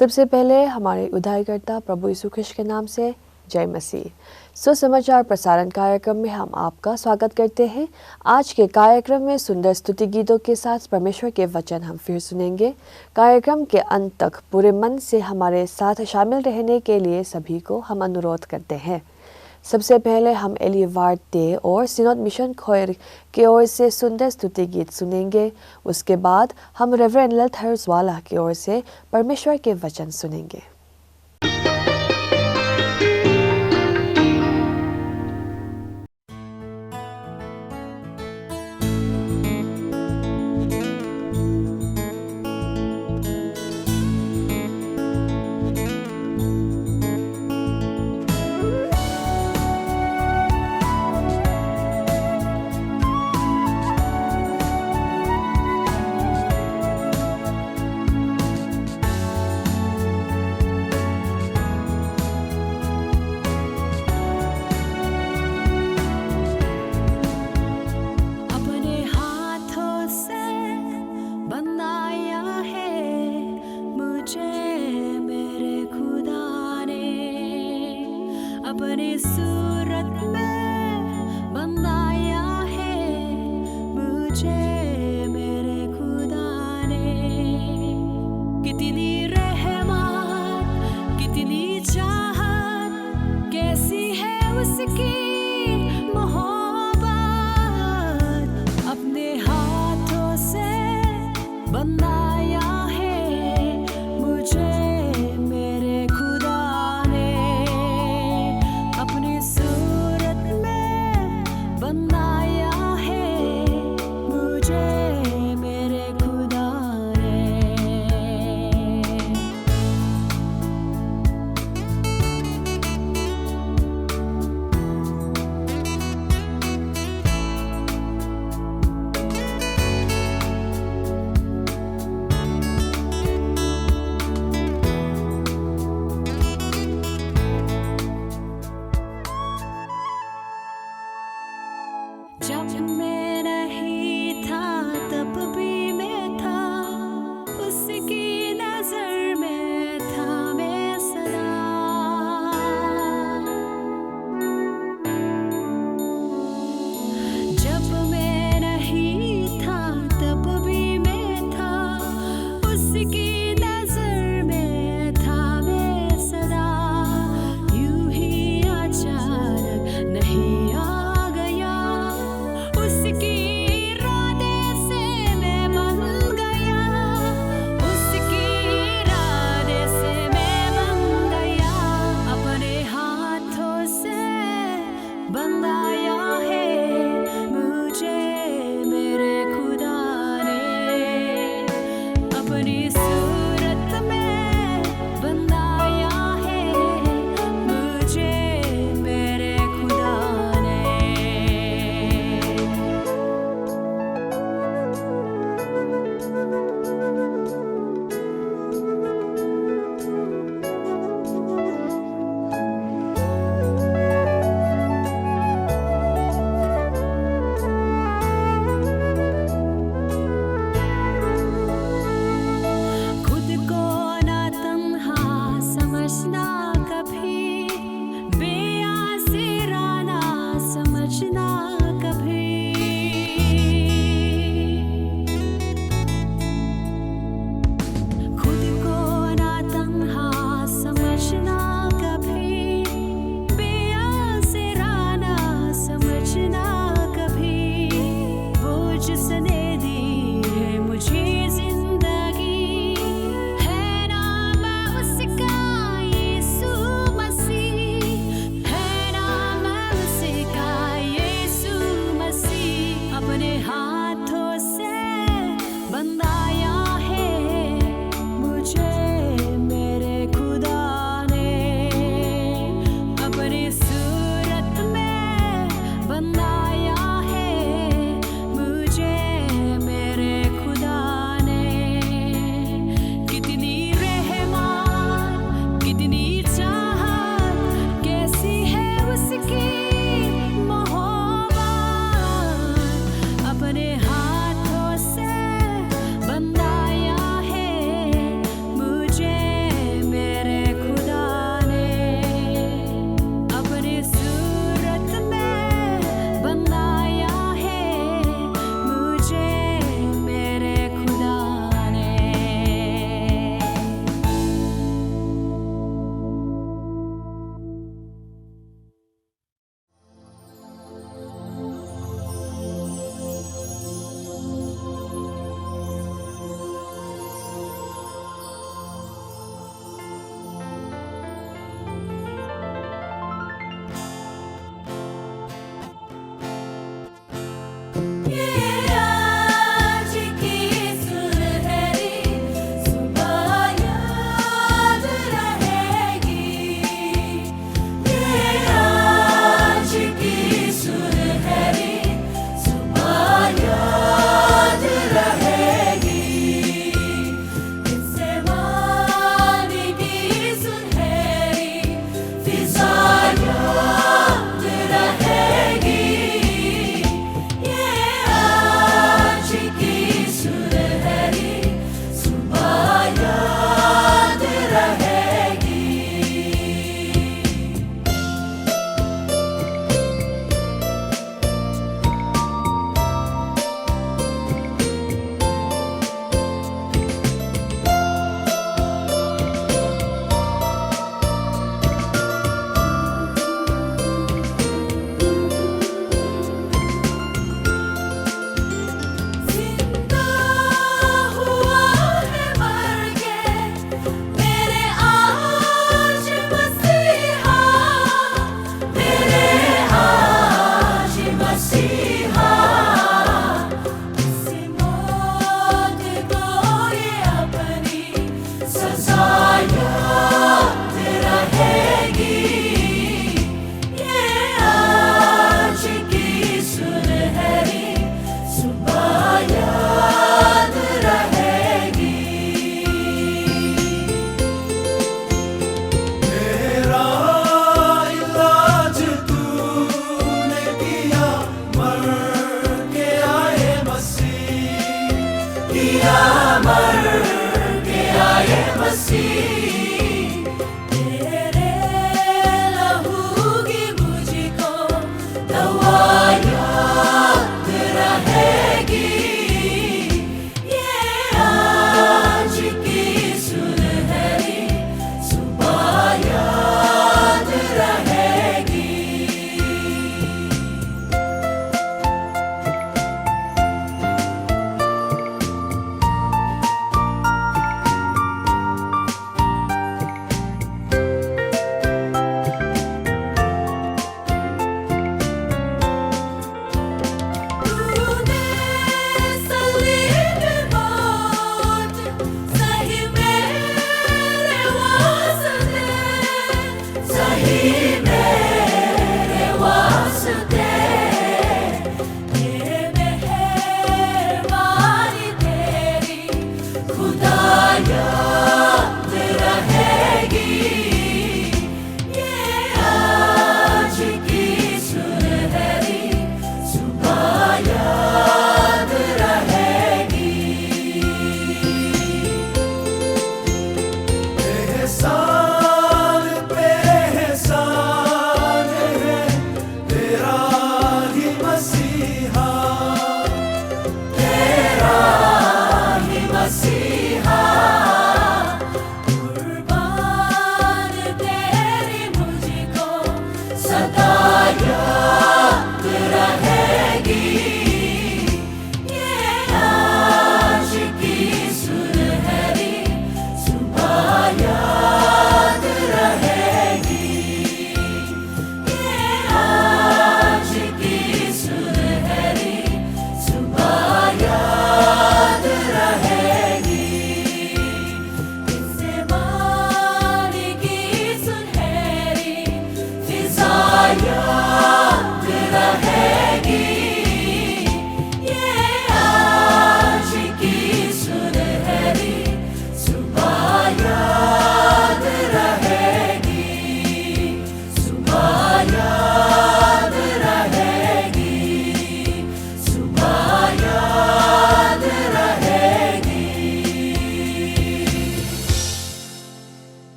सबसे पहले हमारे उद्धारकर्ता प्रभु यीशु ख्रिस्त के नाम से जय मसीह। सुसमाचार प्रसारण कार्यक्रम में हम आपका स्वागत करते हैं। आज के कार्यक्रम में सुंदर स्तुति गीतों के साथ परमेश्वर के वचन हम फिर सुनेंगे। कार्यक्रम के अंत तक पूरे मन से हमारे साथ शामिल रहने के लिए सभी को हम अनुरोध करते हैं। सबसे पहले हम एलिवार्ड डे और सिनोड मिशन खोयर की ओर से सुंदर स्तुति गीत सुनेंगे। उसके बाद हम रेवरेंड ललित हर्षवाला की ओर से परमेश्वर के वचन सुनेंगे। अपने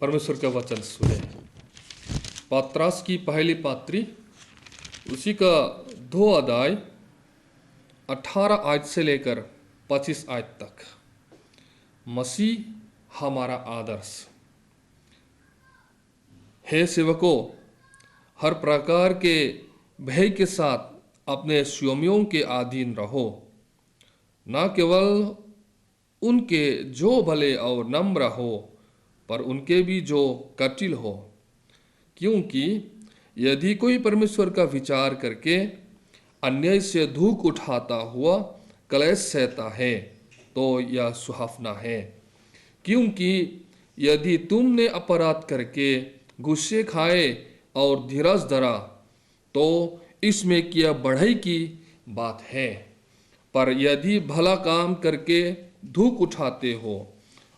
परमेश्वर का वचन सुने। पतरस की पहली पत्री उसी का 2 अध्याय 18 आयत से लेकर 25 आयत तक। मसीह हमारा आदर्श। हे सेवकों, हर प्रकार के भय के साथ अपने स्वामियों के अधीन रहो, न केवल उनके जो भले और नम्र हो, पर उनके भी जो कटिल हो। क्योंकि यदि कोई परमेश्वर का विचार करके अन्याय से धूक उठाता हुआ क्लेश सहता है, तो यह सुहावना है। क्योंकि यदि तुमने अपराध करके गुस्से खाए और धीरज धरा, तो इसमें क्या बढ़ाई की बात है। पर यदि भला काम करके धूक उठाते हो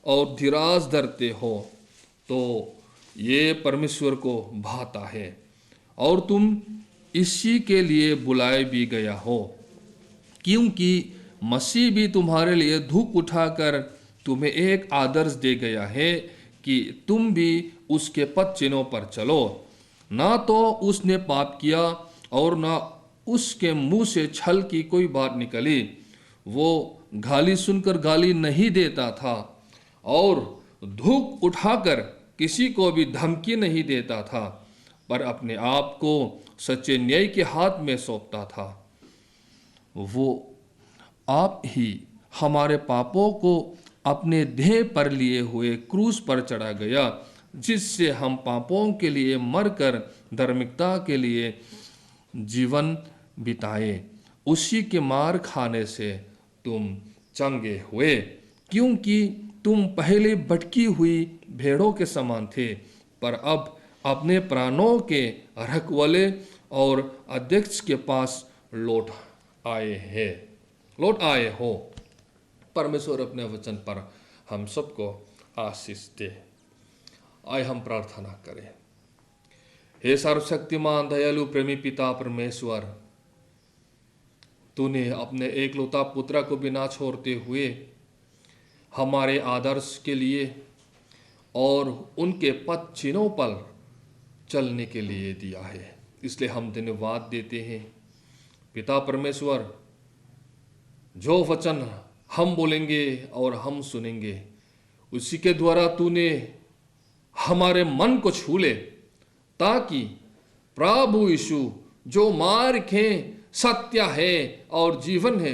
और धीरज धरते हो, तो ये परमेश्वर को भाता है और तुम इसी के लिए बुलाए भी गया हो। क्योंकि मसीह भी तुम्हारे लिए धूप उठाकर तुम्हें एक आदर्श दे गया है कि तुम भी उसके पद चिन्हों पर चलो। ना तो उसने पाप किया और ना उसके मुंह से छल की कोई बात निकली। वो गाली सुनकर गाली नहीं देता था और धूप उठाकर किसी को भी धमकी नहीं देता था, पर अपने आप को सच्चे न्याय के हाथ में सौंपता था। वो आप ही हमारे पापों को अपने देह पर लिए हुए क्रूस पर चढ़ा गया, जिससे हम पापों के लिए मरकर धार्मिकता के लिए जीवन बिताए। उसी के मार खाने से तुम चंगे हुए। क्योंकि तुम पहले भटकी हुई भेड़ों के समान थे, पर अब अपने प्राणों के रखवाले और अध्यक्ष के पास लौट आए हो। परमेश्वर अपने वचन पर हम सबको आशीष दे। आए हम प्रार्थना करें। हे सर्वशक्तिमान दयालु प्रेमी पिता परमेश्वर, तूने अपने एकलौता पुत्र को बिना छोड़ते हुए हमारे आदर्श के लिए और उनके पद चिन्हों पर चलने के लिए दिया है। इसलिए हम धन्यवाद देते हैं पिता परमेश्वर। जो वचन हम बोलेंगे और हम सुनेंगे, उसी के द्वारा तूने हमारे मन को छू ले, ताकि प्रभु यीशु जो मार्ग है, सत्य है और जीवन है,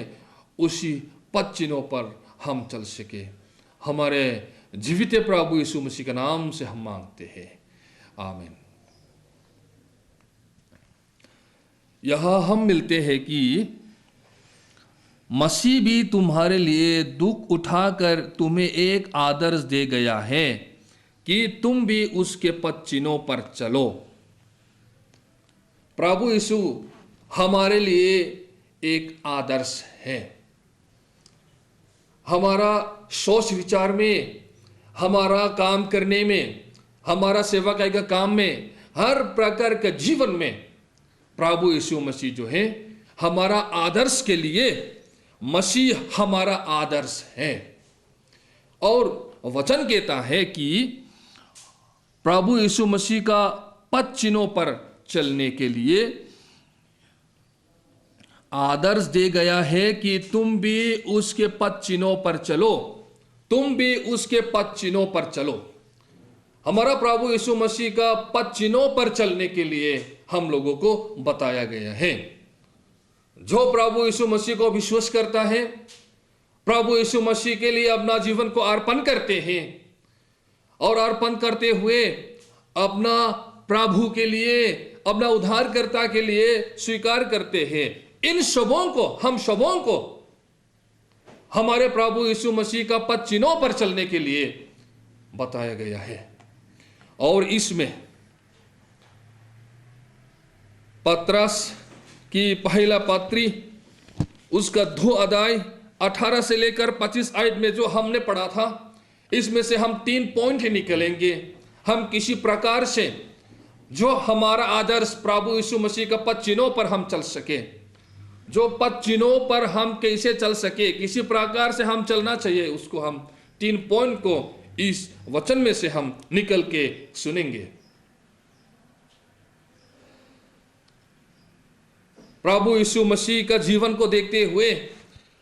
उसी पद चिन्हों पर हम चल सके। हमारे जीवित प्रभु यीशु मसीह के नाम से हम मांगते हैं, आमीन। यहाँ हम मिलते हैं कि मसीह भी तुम्हारे लिए दुख उठाकर तुम्हें एक आदर्श दे गया है कि तुम भी उसके पद चिन्हों पर चलो। प्रभु यीशु हमारे लिए एक आदर्श है। हमारा सोच विचार में, हमारा काम करने में, हमारा सेवकाई का काम में, हर प्रकार के जीवन में प्रभु यीशु मसीह जो है हमारा आदर्श के लिए, मसीह हमारा आदर्श है। और वचन कहता है कि प्रभु यीशु मसीह का पद चिन्हों पर चलने के लिए आदर्श दे गया है कि तुम भी उसके पद चिन्हों पर चलो, तुम भी उसके पद चिन्हों पर चलो। हमारा प्रभु यीशु मसीह का पद चिन्हों पर चलने के लिए हम लोगों को बताया गया है। जो प्रभु यीशु मसीह को विश्वास करता है, प्रभु यीशु मसीह के लिए अपना जीवन को अर्पण करते हैं और अर्पण करते हुए अपना प्रभु के लिए, अपना उद्धारकर्ता के लिए स्वीकार करते हैं, इन सबों को, हम सबों को हमारे प्रभु यीशु मसीह का पद चिन्हों पर चलने के लिए बताया गया है। और इसमें पत्रस की पहला पत्री, उसका 2 अध्याय 18 से लेकर 25 आयत में जो हमने पढ़ा था, इसमें से हम 3 पॉइंट निकलेंगे। हम किसी प्रकार से जो हमारा आदर्श प्रभु यीशु मसीह का पद चिन्हों पर हम चल सके, जो पद चिन्हों पर हम कैसे चल सके, किसी प्रकार से हम चलना चाहिए, उसको हम 3 पॉइंट को इस वचन में से हम निकल के सुनेंगे। प्रभु यीशु मसीह का जीवन को देखते हुए,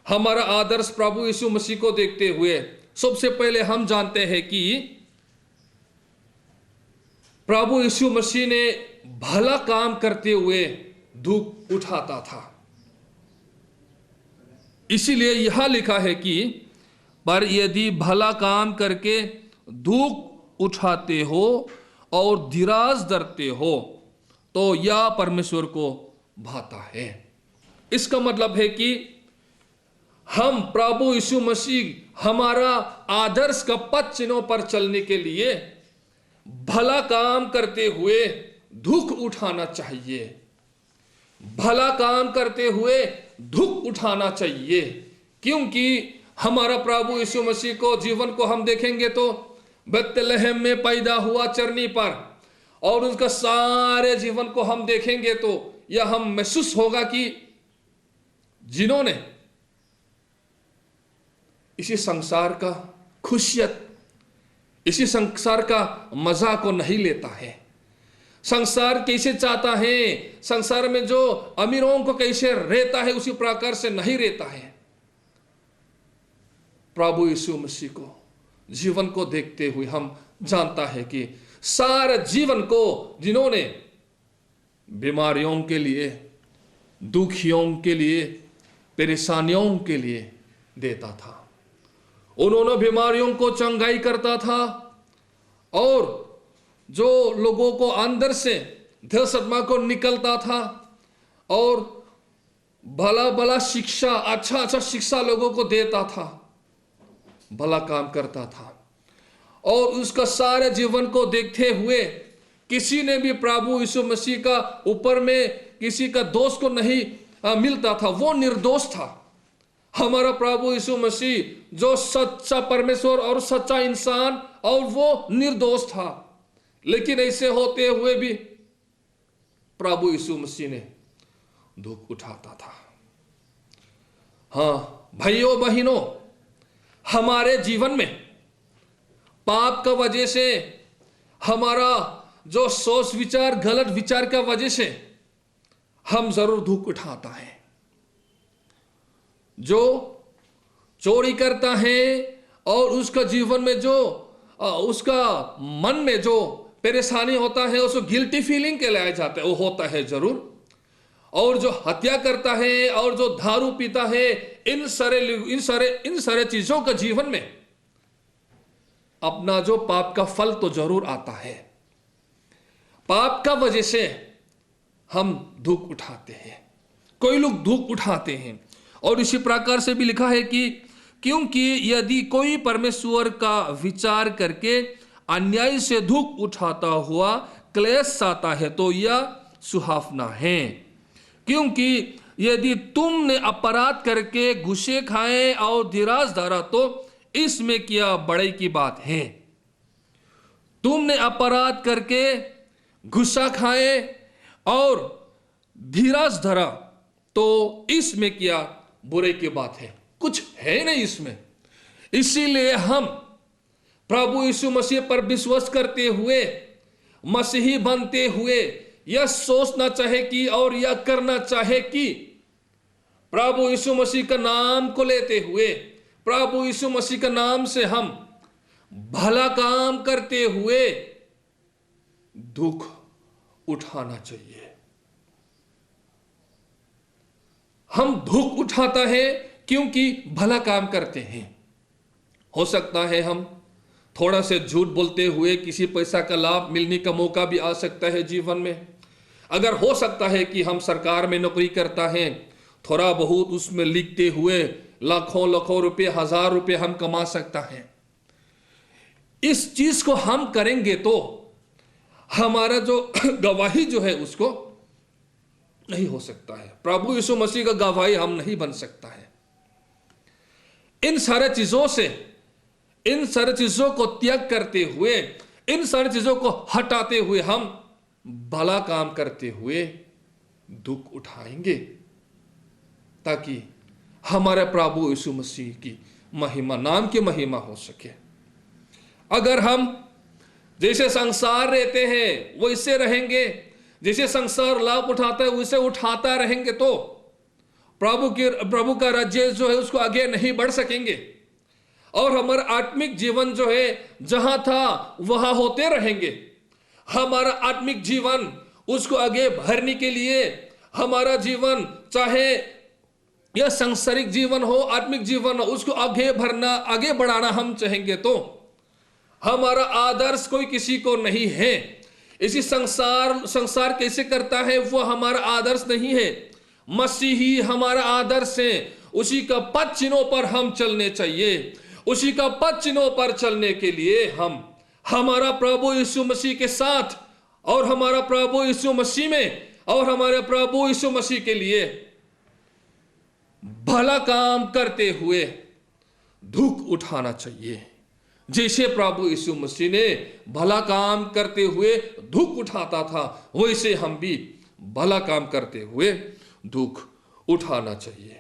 हमारा आदर्श प्रभु यीशु मसीह को देखते हुए, सबसे पहले हम जानते हैं कि प्रभु यीशु मसीह ने भला काम करते हुए दुख उठाता था। इसीलिए यह लिखा है कि पर यदि भला काम करके दुख उठाते हो और धीरज धरते हो तो यह परमेश्वर को भाता है। इसका मतलब है कि हम प्रभु यीशु मसीह हमारा आदर्श का पद चिन्हों पर चलने के लिए भला काम करते हुए दुख उठाना चाहिए, भला काम करते हुए दुख उठाना चाहिए। क्योंकि हमारा प्रभु यीशु मसीह को जीवन को हम देखेंगे तो बेतलहम में पैदा हुआ चरनी पर, और उसका सारे जीवन को हम देखेंगे तो यह हम महसूस होगा कि जिन्होंने इसी संसार का खुशियत, इसी संसार का मजा को नहीं लेता है, संसार कैसे चाहता है, संसार में जो अमीरों को कैसे रहता है उसी प्रकार से नहीं रहता है। प्रभु यीशु मसीह को जीवन को देखते हुए हम जानता है कि सारा जीवन को जिन्होंने बीमारियों के लिए, दुखियों के लिए, परेशानियों के लिए देता था। उन्होंने बीमारियों को चंगाई करता था और जो लोगों को अंदर से दिल सदमा को निकलता था और भला भला शिक्षा, अच्छा अच्छा शिक्षा लोगों को देता था, भला काम करता था। और उसका सारे जीवन को देखते हुए किसी ने भी प्रभु यीशु मसीह का ऊपर में किसी का दोष को नहीं मिलता था, वो निर्दोष था। हमारा प्रभु यीशु मसीह जो सच्चा परमेश्वर और सच्चा इंसान, और वो निर्दोष था। लेकिन ऐसे होते हुए भी प्रभु यीशु मसीह ने दुख उठाता था। हाँ भाइयों बहनों, हमारे जीवन में पाप का वजह से, हमारा जो सोच विचार गलत विचार का वजह से हम जरूर दुख उठाता है। जो चोरी करता है और उसका जीवन में जो उसका मन में जो परेशानी होता है, उसको गिल्टी फीलिंग के लाया जाता है, वो होता है जरूर। और जो हत्या करता है और जो दारू पीता है, इन सारे चीजों का जीवन में अपना जो पाप का फल तो जरूर आता है। पाप का वजह से हम दुख उठाते हैं, कोई लोग दुख उठाते हैं। और इसी प्रकार से भी लिखा है कि क्योंकि यदि कोई परमेश्वर का विचार करके अन्याय से दुख उठाता हुआ क्लेश आता है तो यह सुहावना है। क्योंकि यदि तुमने अपराध करके घुसे खाए और धीरज धरा तो इसमें क्या बड़ाई की बात है। तुमने अपराध करके गुस्सा खाए और धीरज धरा तो इसमें क्या बुराई की बात है, कुछ है नहीं इसमें। इसीलिए हम प्रभु यीशु मसीह पर विश्वास करते हुए, मसीही बनते हुए यह सोचना चाहे कि और यह करना चाहे कि प्रभु यीशु मसीह का नाम को लेते हुए, प्रभु यीशु मसीह का नाम से हम भला काम करते हुए दुख उठाना चाहिए। हम दुख उठाता है क्योंकि भला काम करते हैं। हो सकता है हम थोड़ा से झूठ बोलते हुए किसी पैसा का लाभ मिलने का मौका भी आ सकता है जीवन में। अगर हो सकता है कि हम सरकार में नौकरी करता है, थोड़ा बहुत उसमें लिखते हुए लाखों लाखों रुपए, हजार रुपए हम कमा सकता है। इस चीज को हम करेंगे तो हमारा जो गवाही जो है उसको नहीं हो सकता है। प्रभु यीशु मसीह का गवाही हम नहीं बन सकता है। इन सारे चीजों से, इन सारी चीजों को त्याग करते हुए, इन सारी चीजों को हटाते हुए हम भला काम करते हुए दुख उठाएंगे ताकि हमारे प्रभु यीशु मसीह की महिमा, नाम की महिमा हो सके। अगर हम जैसे संसार रहते हैं वैसे रहेंगे, जैसे संसार लाभ उठाता है वैसे उठाता रहेंगे तो प्रभु का राज्य जो है उसको आगे नहीं बढ़ सकेंगे। और हमारा आत्मिक जीवन जो है जहां था वहां होते रहेंगे। हमारा आत्मिक जीवन उसको आगे भरने के लिए हमारा जीवन, चाहे यह सांसारिक जीवन हो, आत्मिक जीवन हो, उसको आगे भरना, आगे बढ़ाना हम चाहेंगे तो हमारा आदर्श कोई किसी को नहीं है। इसी संसार कैसे करता है वो हमारा आदर्श नहीं है। मसीही हमारा आदर्श है। उसी का पद चिन्हों पर हम चलने चाहिए। उसी का पद चिन्हों पर चलने के लिए हम हमारा प्रभु यीशु मसीह के साथ और हमारा प्रभु यीशु मसीह में और हमारे प्रभु यीशु मसीह के लिए भला काम करते हुए दुख उठाना चाहिए। जैसे प्रभु यीशु मसीह ने भला काम करते हुए दुख उठाता था, वैसे हम भी भला काम करते हुए दुख उठाना चाहिए।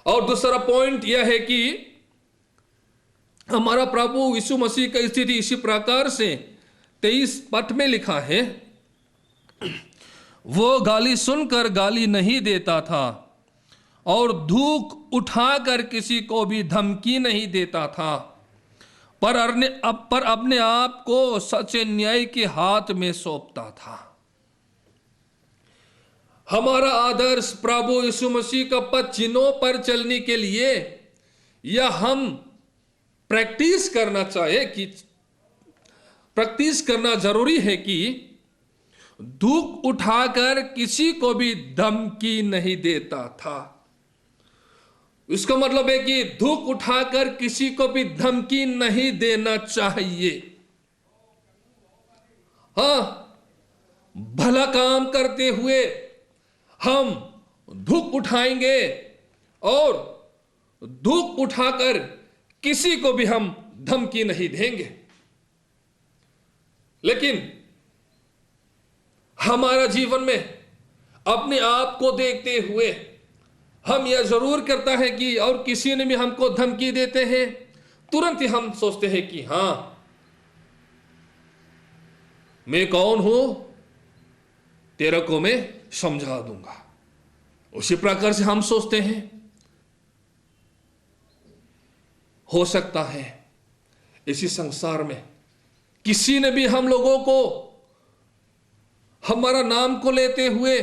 और दूसरा पॉइंट यह है कि हमारा प्रभु यीशु मसीह का स्थिति इसी प्रकार से 23 पद में लिखा है, वो गाली सुनकर गाली नहीं देता था और दुख उठाकर किसी को भी धमकी नहीं देता था, पर अपने आप को सच्चे न्याय के हाथ में सौंपता था। हमारा आदर्श प्रभु यीशु मसीह का पद चिन्हों पर चलने के लिए या हम प्रैक्टिस करना चाहे कि प्रैक्टिस करना जरूरी है कि दुख उठाकर किसी को भी धमकी नहीं देता था। इसका मतलब है कि दुख उठाकर किसी को भी धमकी नहीं देना चाहिए। हाँ, भला काम करते हुए हम दुख उठाएंगे और दुख उठाकर किसी को भी हम धमकी नहीं देंगे। लेकिन हमारा जीवन में अपने आप को देखते हुए हम यह जरूर करता है कि और किसी ने भी हमको धमकी देते हैं, तुरंत ही हम सोचते हैं कि हां, मैं कौन हूं, तेरे को मैं समझा दूंगा। उसी प्रकार से हम सोचते हैं। हो सकता है इसी संसार में किसी ने भी हम लोगों को हमारा नाम को लेते हुए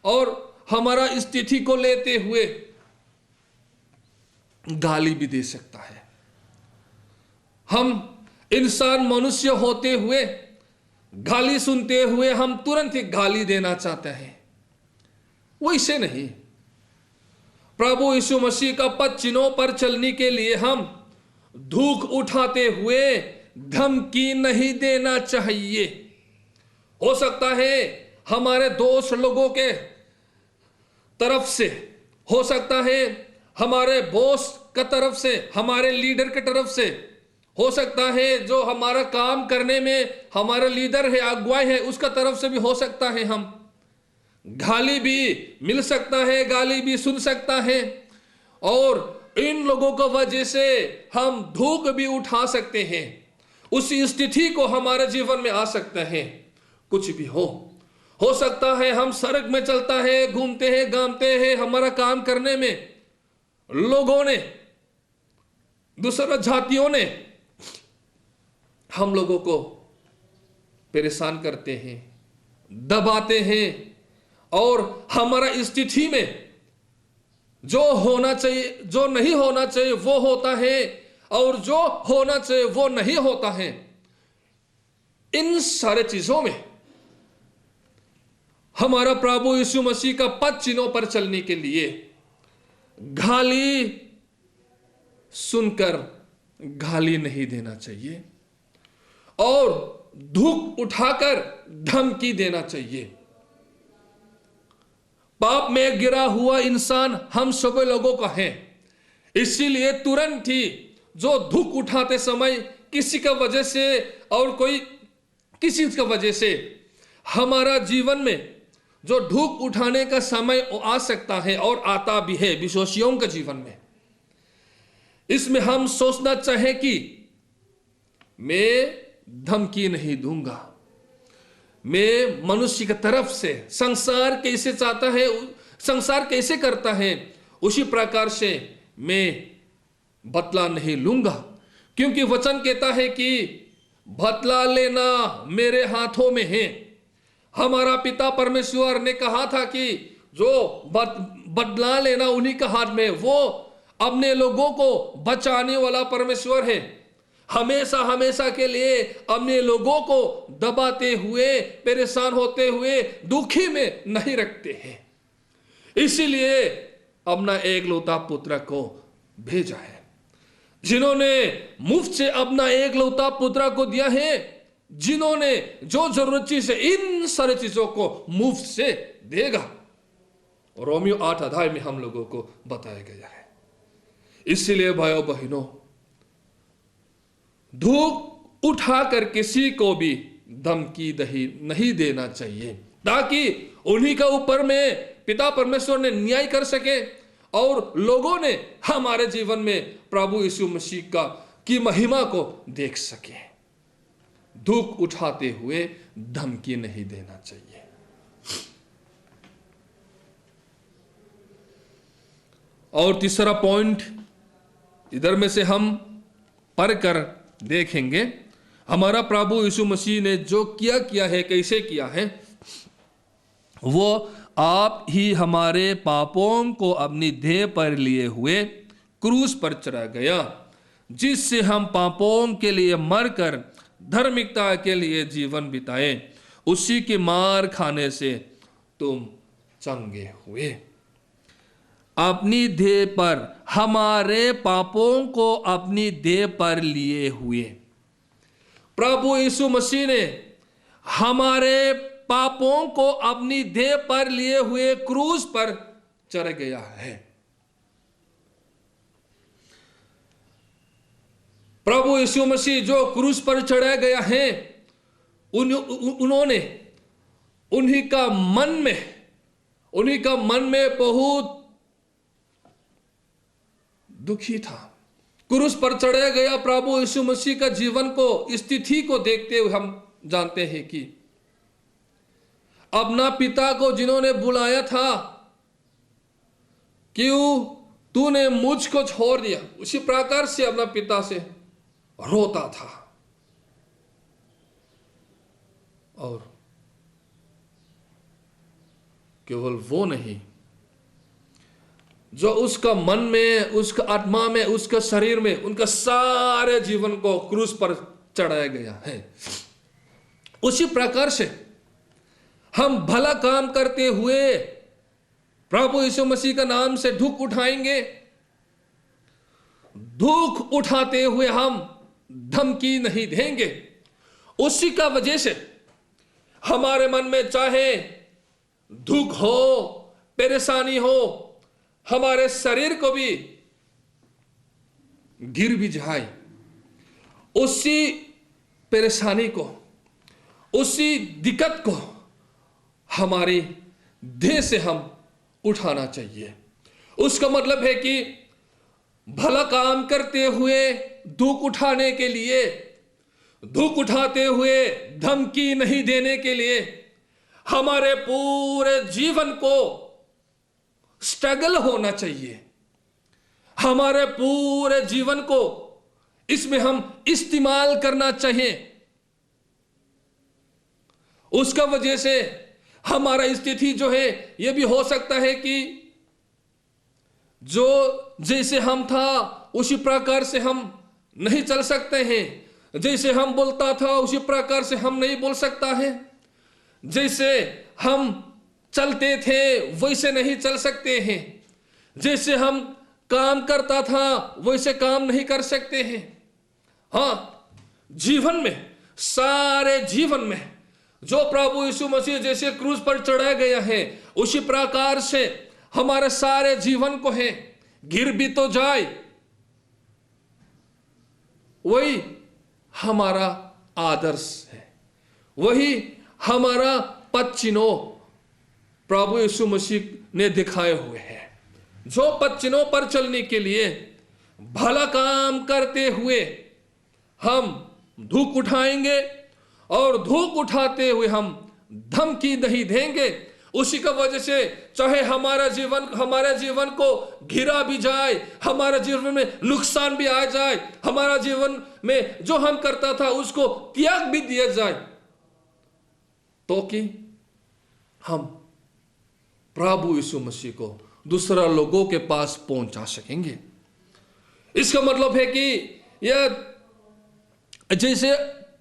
और हमारा स्थिति को लेते हुए गाली भी दे सकता है। हम इंसान मनुष्य होते हुए गाली सुनते हुए हम तुरंत ही गाली देना चाहते हैं। वैसे नहीं, प्रभु यीशु मसीह का पद चिन्हों पर चलने के लिए हम धूख उठाते हुए धमकी नहीं देना चाहिए। हो सकता है हमारे दोस्त लोगों के तरफ से, हो सकता है हमारे बॉस का तरफ से, हमारे लीडर के तरफ से, हो सकता है जो हमारा काम करने में हमारा लीडर है, अगुवाई है, उसका तरफ से भी हो सकता है हम गाली भी मिल सकता है, गाली भी सुन सकता है, और इन लोगों की वजह से हम धूख भी उठा सकते हैं। उसी स्थिति को हमारे जीवन में आ सकता है। कुछ भी हो सकता है हम सड़क में चलता है, घूमते हैं, घामते हैं, हमारा काम करने में लोगों ने, दूसरा जातियों ने हम लोगों को परेशान करते हैं, दबाते हैं, और हमारा स्थिति में जो होना चाहिए, जो नहीं होना चाहिए वो होता है, और जो होना चाहिए वो नहीं होता है। इन सारे चीजों में हमारा प्रभु यीशु मसीह का पद चिन्हों पर चलने के लिए गाली सुनकर गाली नहीं देना चाहिए और धूप उठाकर धमकी देना चाहिए। पाप में गिरा हुआ इंसान हम सभी लोगों का है, इसीलिए तुरंत ही जो धूप उठाते समय किसी का वजह से और कोई किसी का वजह से हमारा जीवन में जो धूप उठाने का समय आ सकता है और आता भी है विश्वासियों के जीवन में, इसमें हम सोचना चाहे कि मैं धमकी नहीं दूंगा, मैं मनुष्य की तरफ से, संसार कैसे चाहता है, संसार कैसे करता है, उसी प्रकार से मैं बदला नहीं लूंगा, क्योंकि वचन कहता है कि बदला लेना मेरे हाथों में है। हमारा पिता परमेश्वर ने कहा था कि जो बदला लेना उन्हीं के हाथ में, वो अपने लोगों को बचाने वाला परमेश्वर है। हमेशा हमेशा के लिए अपने लोगों को दबाते हुए, परेशान होते हुए, दुखी में नहीं रखते हैं। इसीलिए अपना एकलौता पुत्र को भेजा है, जिन्होंने मुफ्त से अपना एकलौता पुत्र को दिया है, जिन्होंने जो जरूरत चीज है इन सारी चीजों को मुफ्त से देगा। रोमियो 8 अध्याय में हम लोगों को बताया गया है। इसलिए भाइयों बहनों, धूप उठाकर किसी को भी धमकी नहीं देना चाहिए, ताकि उन्हीं के ऊपर में पिता परमेश्वर ने न्याय कर सके और लोगों ने हमारे जीवन में प्रभु यीशु मसीह की महिमा को देख सके। धूप उठाते हुए धमकी नहीं देना चाहिए। और तीसरा पॉइंट इधर में से हम पढ़कर देखेंगे, हमारा प्रभु यीशु मसीह ने जो किया है, कैसे किया है, वो आप ही हमारे पापों को अपनी देह पर लिए हुए क्रूस पर चढ़ा गया, जिससे हम पापों के लिए मरकर धार्मिकता के लिए जीवन बिताए। उसी की मार खाने से तुम चंगे हुए। अपनी देह पर, हमारे पापों को अपनी देह पर लिए हुए प्रभु यीशु मसीह ने हमारे पापों को अपनी देह पर लिए हुए क्रूस पर चढ़ गया है। प्रभु यीशु मसीह जो क्रूस पर चढ़ा गया है, उन्होंने उन्हीं का मन में बहुत दुखी था। क्रूस पर चढ़ाया गया प्रभु यीशु मसीह का जीवन को, स्थिति को देखते हुए हम जानते हैं कि अपना पिता को जिन्होंने बुलाया था, क्यों तूने मुझको छोड़ दिया, उसी प्रकार से अपना पिता से रोता था। और केवल वो नहीं, जो उसका मन में, उसका आत्मा में, उसका शरीर में, उनका सारे जीवन को क्रूस पर चढ़ाया गया है। उसी प्रकार से हम भला काम करते हुए प्रभु यीशु मसीह का नाम से दुख उठाएंगे। दुख उठाते हुए हम धमकी नहीं देंगे। उसी का वजह से हमारे मन में चाहे दुख हो, परेशानी हो, हमारे शरीर को भी गिर भी जाए, उसी परेशानी को, उसी दिक्कत को हमारी देह से हम उठाना चाहिए। उसका मतलब है कि भला काम करते हुए दुख उठाने के लिए, दुख उठाते हुए धमकी नहीं देने के लिए हमारे पूरे जीवन को स्ट्रगल होना चाहिए। हमारे पूरे जीवन को इसमें हम इस्तेमाल करना चाहिए। उसका वजह से हमारा स्थिति जो है यह भी हो सकता है कि जो जैसे हम था उसी प्रकार से हम नहीं चल सकते हैं। जैसे हम बोलता था उसी प्रकार से हम नहीं बोल सकता है। जैसे हम चलते थे वैसे नहीं चल सकते हैं। जैसे हम काम करता था वैसे काम नहीं कर सकते हैं। हाँ, जीवन में, सारे जीवन में जो प्रभु यीशु मसीह जैसे क्रूस पर चढ़ाया गया है, उसी प्रकार से हमारे सारे जीवन को है, गिर भी तो जाए, वही हमारा आदर्श है, वही हमारा पद चिन्हों प्रभु यीशु मसीह ने दिखाए हुए हैं। जो पद चिन्हों पर चलने के लिए भला काम करते हुए हम दुख उठाएंगे और दुख उठाते हुए हम धमकी नहीं देंगे। उसी का वजह से चाहे हमारे जीवन को घिरा भी जाए, हमारे जीवन में नुकसान भी आ जाए, हमारा जीवन में जो हम करता था उसको त्याग भी दिया जाए, तो कि हम प्रभु यीशु मसीह को दूसरा लोगों के पास पहुंचा सकेंगे। इसका मतलब है कि यह जैसे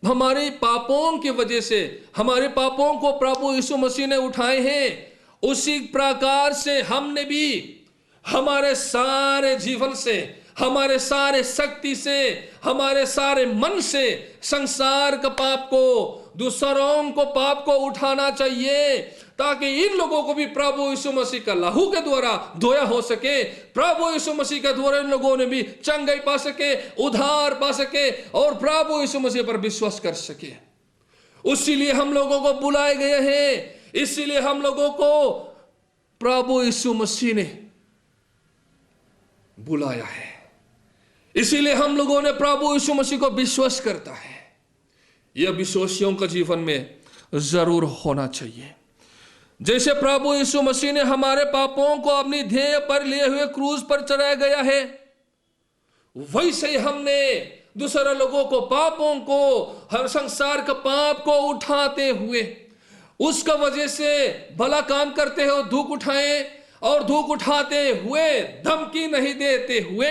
हमारे पापों की वजह से हमारे पापों को प्रभु यीशु मसीह ने उठाए हैं, उसी प्रकार से हमने भी हमारे सारे जीवन से, हमारे सारे शक्ति से, हमारे सारे मन से संसार का पाप को, दूसरों को पाप को उठाना चाहिए, ताकि इन लोगों को भी प्रभु यीशु मसीह का लहू के द्वारा धोया हो सके। प्रभु यीशु मसीह के द्वारा इन लोगों ने भी चंगाई पा सके, उद्धार पा सके और प्रभु यीशु मसीह पर विश्वास कर सके। उसीलिए हम लोगों को बुलाए गए हैं, इसीलिए हम लोगों को प्रभु यीशु मसीह ने बुलाया है, इसीलिए हम लोगों ने प्रभु यीशु मसीह को विश्वास करता है। यह विश्वासियों का जीवन में जरूर होना चाहिए। जैसे प्रभु यीशु मसीह ने हमारे पापों को अपनी देह पर लिए हुए क्रूस पर चढ़ाया गया है, वैसे ही हमने दूसरे लोगों को, पापों को, हर संसार का पाप को उठाते हुए, उसका वजह से भला काम करते हो दुख उठाए और दुख उठाते हुए धमकी नहीं देते हुए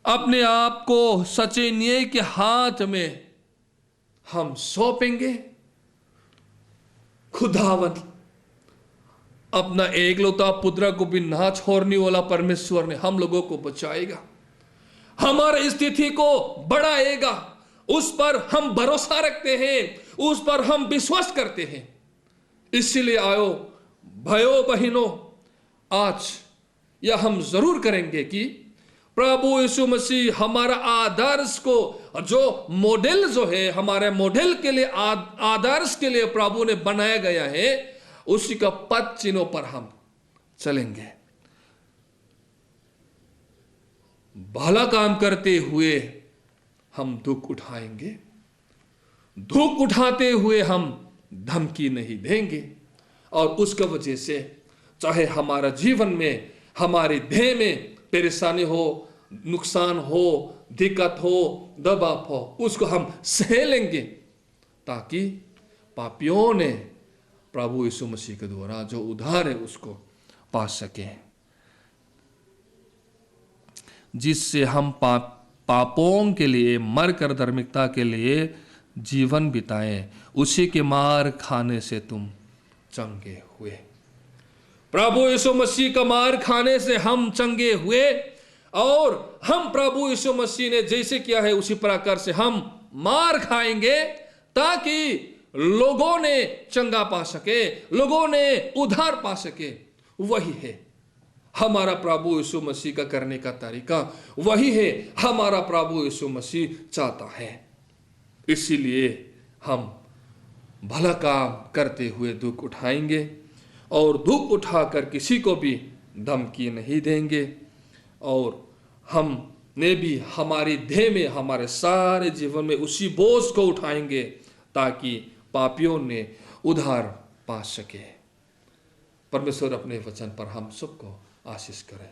अपने आप को सच्चे न्याय के हाथ में हम सौंपेंगे। खुदावन अपना एकलौता पुत्र को भी ना छोड़ने वाला परमेश्वर ने हम लोगों को बचाएगा, हमारी स्थिति को बढ़ाएगा। उस पर हम भरोसा रखते हैं, उस पर हम विश्वास करते हैं। इसलिए आओ भाइयों बहनों, आज यह हम जरूर करेंगे कि प्रभु यीशु मसीह हमारा आदर्श को, जो मॉडल जो है हमारे मॉडल के लिए, आदर्श के लिए प्रभु ने बनाया गया है, उसी का पद चिन्हों पर हम चलेंगे। भला काम करते हुए हम दुख उठाएंगे, दुख उठाते हुए हम धमकी नहीं देंगे। और उसका वजह से चाहे हमारा जीवन में, हमारी देह में परेशानी हो, नुकसान हो, दिक्कत हो, दबाव हो, उसको हम सह लेंगे, ताकि पापियों ने प्रभु यीशु मसीह के द्वारा जो उद्धार है उसको पा सके, जिससे हम पापों के लिए मरकर धार्मिकता के लिए जीवन बिताएं। उसी के मार खाने से तुम चंगे हुए। प्रभु यीशु मसीह का मार खाने से हम चंगे हुए, और हम प्रभु यीशु मसीह ने जैसे किया है उसी प्रकार से हम मार खाएंगे, ताकि लोगों ने चंगा पा सके, लोगों ने उद्धार पा सके। वही है हमारा प्रभु यीशु मसीह का करने का तरीका, वही है हमारा प्रभु यीशु मसीह चाहता है। इसीलिए हम भला काम करते हुए दुख उठाएंगे, और दुख उठाकर किसी को भी धमकी नहीं देंगे, और हमने भी हमारी देह में, हमारे सारे जीवन में उसी बोझ को उठाएंगे, ताकि पापियों ने उद्धार पा सके। परमेश्वर अपने वचन पर हम सबको आशीष करें।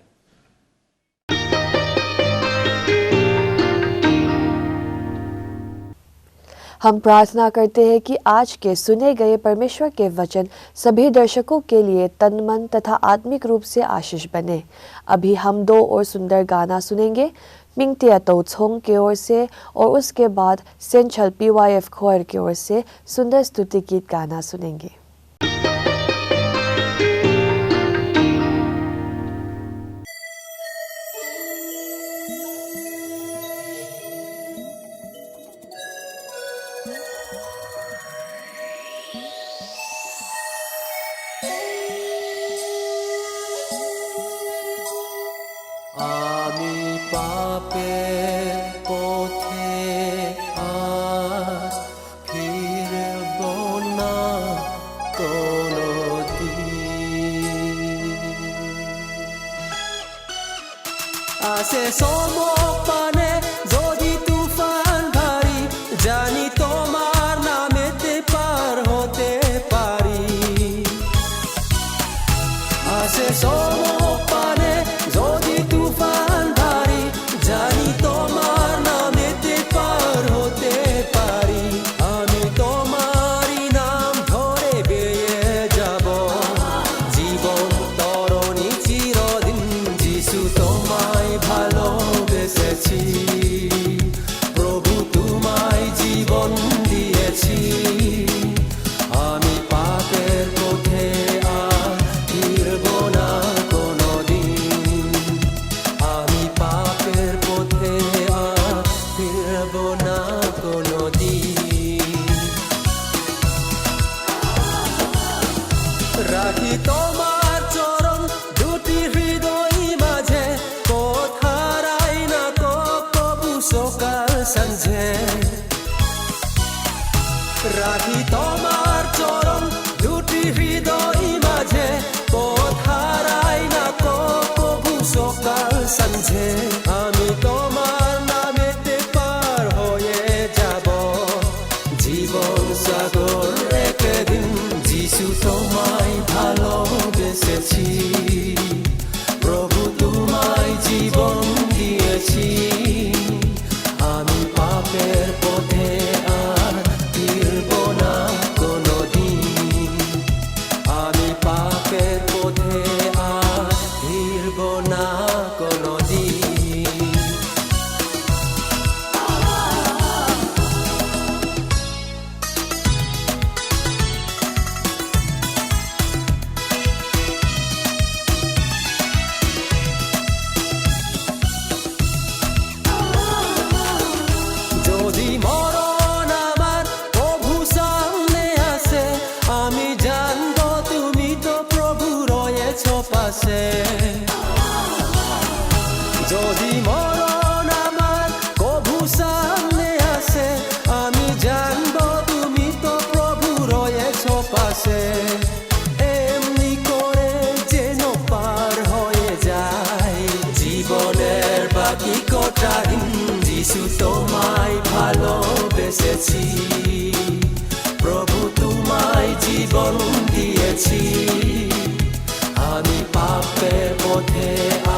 हम प्रार्थना करते हैं कि आज के सुने गए परमेश्वर के वचन सभी दर्शकों के लिए तन मन तथा आत्मिक रूप से आशीष बने। अभी हम 2 और सुंदर गाना सुनेंगे, मिंगतिया तोत्सोंग की ओर से, और उसके बाद सेंचल PYF खोर की ओर से सुंदर स्तुति गीत गाना सुनेंगे। পাপের পথে আর ফিরব না কোনোদিন। মাত্রাহীন যিশু তোমায় ভালোবেসেছি প্রভু তোমায় জীবন দিয়েছি আমি পাপের পথে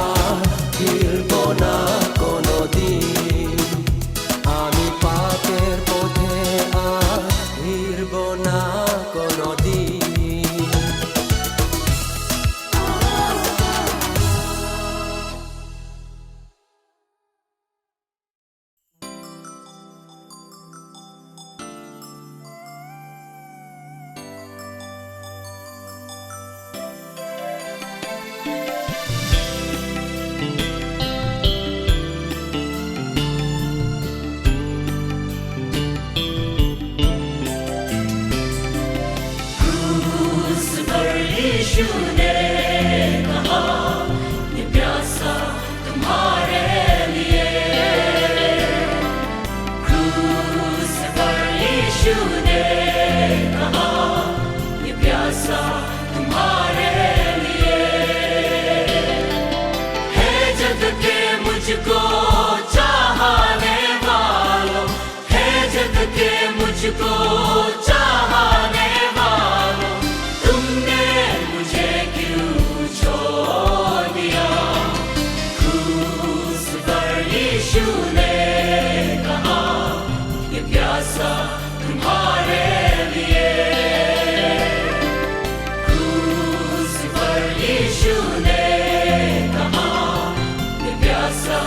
আর ফিরব না কোনোদিন আমি পাপের পথে আর ফিরব না কোনোদিন यीशु ने कहा ये प्यासा तुम्हारे लिए क्रूस पर यीशु ने कहा ये प्यासा तुम्हारे लिए है जग के मुझको चाहने वालों है जग के मुझको चाहने वालों तुमने मुझे क्यों छोड़ दिया क्रूस पर यीशु ने कहा ये प्यासा तुम्हारे लिए क्रूस पर यीशु ने कहा ये प्यासा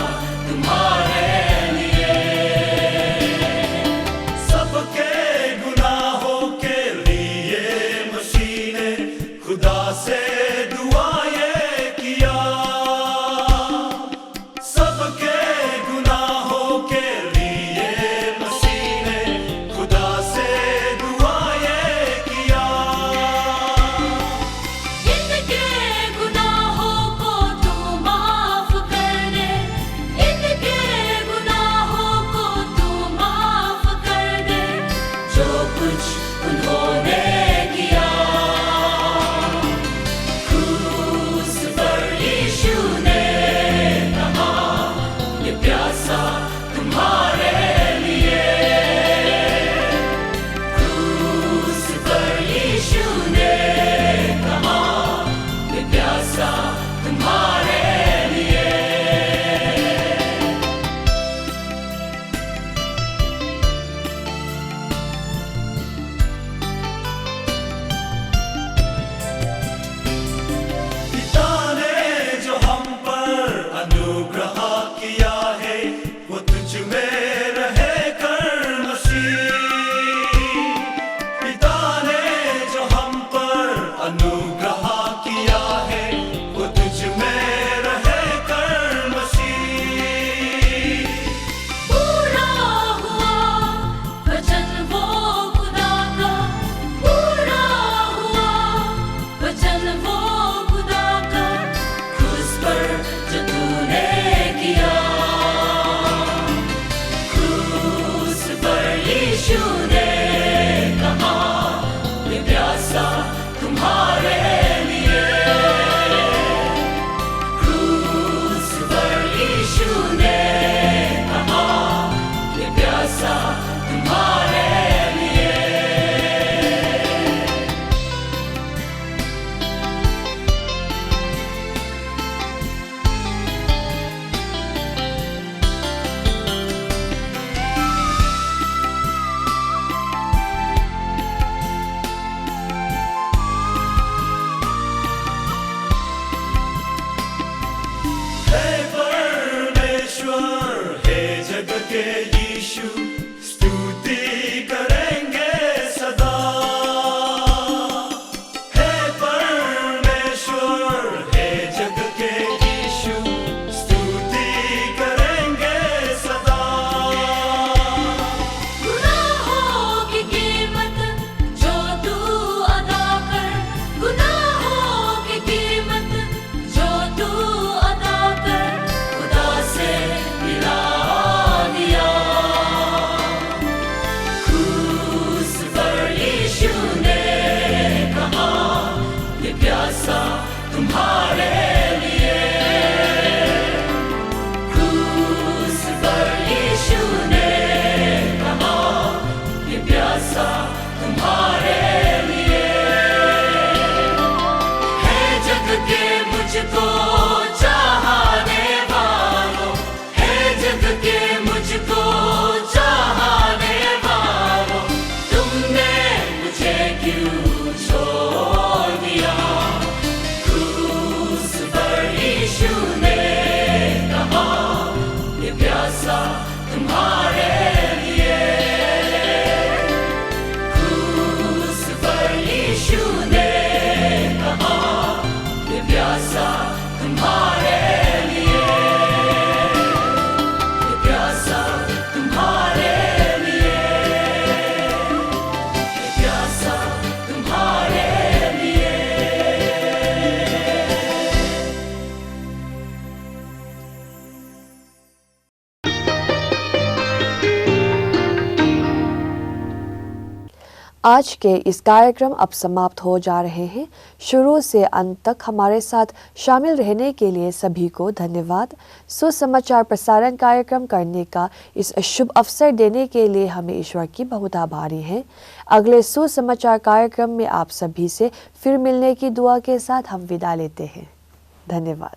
तुम्हारे लिए सबके गुनाहों के लिए मसीह ने खुदा से दुआएं किया सबके गुनाहों प्यासा तुम्हारे लिए। क्रूस पर यीशु ने कहा, ये प्यासा तुम्हारे लिए, ये प्यासा तुम्हारे लिए, ये प्यासा तुम्हारे लिए। आज के इस कार्यक्रम अब समाप्त हो जा रहे हैं। शुरू से अंत तक हमारे साथ शामिल रहने के लिए सभी को धन्यवाद। सुसमाचार प्रसारण कार्यक्रम करने का इस शुभ अवसर देने के लिए हमें ईश्वर की बहुत आभारी हैं। अगले सुसमाचार कार्यक्रम में आप सभी से फिर मिलने की दुआ के साथ हम विदा लेते हैं। धन्यवाद।